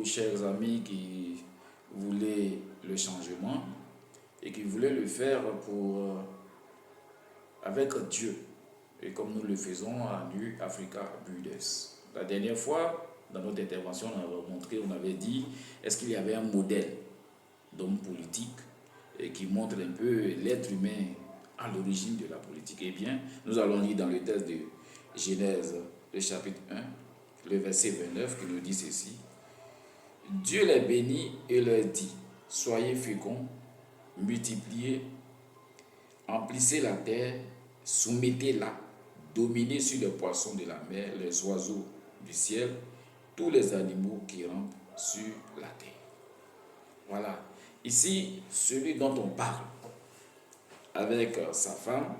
chers amis qui voulaient le changement et qui voulaient le faire avec Dieu. Et comme nous le faisons à New Africa Builders. La dernière fois, dans notre intervention, on avait dit, est-ce qu'il y avait un modèle d'homme politique qui montre un peu l'être humain à l'origine de la politique? Eh bien, nous allons lire dans le texte de Genèse, le chapitre 1, le verset 29, qui nous dit ceci. Dieu les bénit et leur dit, soyez féconds, multipliez, emplissez la terre, soumettez-la, dominez sur les poissons de la mer, les oiseaux du ciel, tous les animaux qui rampent sur la terre. Voilà. Ici, celui dont on parle avec sa femme,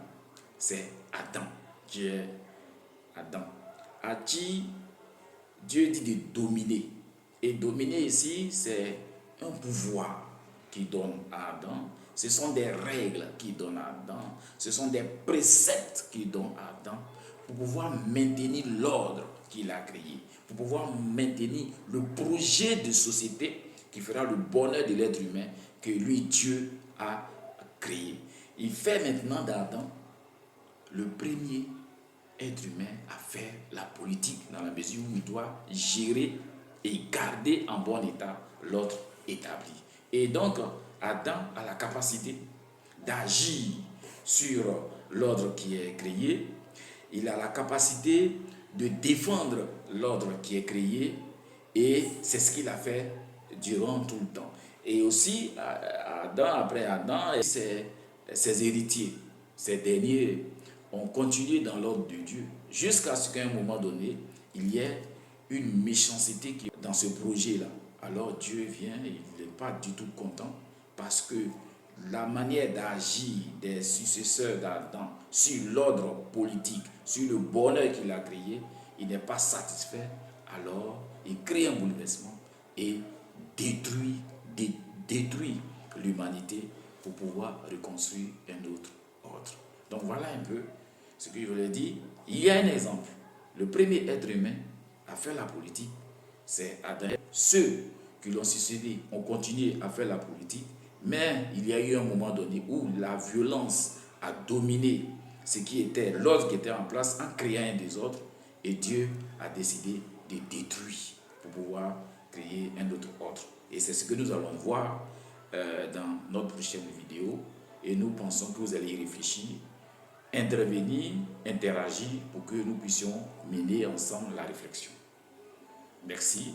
c'est Adam. Dieu est Adam. À qui Dieu dit de dominer. Et dominer ici, c'est un pouvoir qui donne à Adam. Ce sont des règles qui donnent à Adam. Ce sont des préceptes qui donnent à Adam pour pouvoir maintenir l'ordre qu'il a créé, pour pouvoir maintenir le projet de société qui fera le bonheur de l'être humain que lui, Dieu, a créé. Il fait maintenant d'Adam le premier être humain à faire la politique dans la mesure où il doit gérer et garder en bon état l'ordre établi. Et donc, Adam a la capacité d'agir sur l'ordre qui est créé. Il a la capacité de défendre l'ordre qui est créé. Et c'est ce qu'il a fait durant tout le temps. Et aussi, après Adam, ses héritiers, ces derniers ont continué dans l'ordre de Dieu jusqu'à ce qu'à un moment donné, il y ait une méchanceté qui est dans ce projet-là. Alors Dieu vient et il n'est pas du tout content parce que la manière d'agir des successeurs d'Adam sur l'ordre politique, sur le bonheur qu'il a créé, il n'est pas satisfait. Alors il crée un bouleversement et détruit l'humanité pour pouvoir reconstruire un autre ordre. Donc voilà un peu ce que je voulais dire. Il y a un exemple. Le premier être humain à faire la politique, c'est Adam. Ceux qui l'ont succédé ont continué à faire la politique, mais il y a eu un moment donné où la violence a dominé ce qui était l'ordre qui était en place en créant un désordre, et Dieu a décidé de détruire pour pouvoir créer un autre ordre. Et c'est ce que nous allons voir dans notre prochaine vidéo, et nous pensons que vous allez y réfléchir, intervenir, interagir pour que nous puissions mener ensemble la réflexion. Merci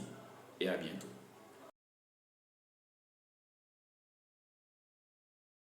et à bientôt.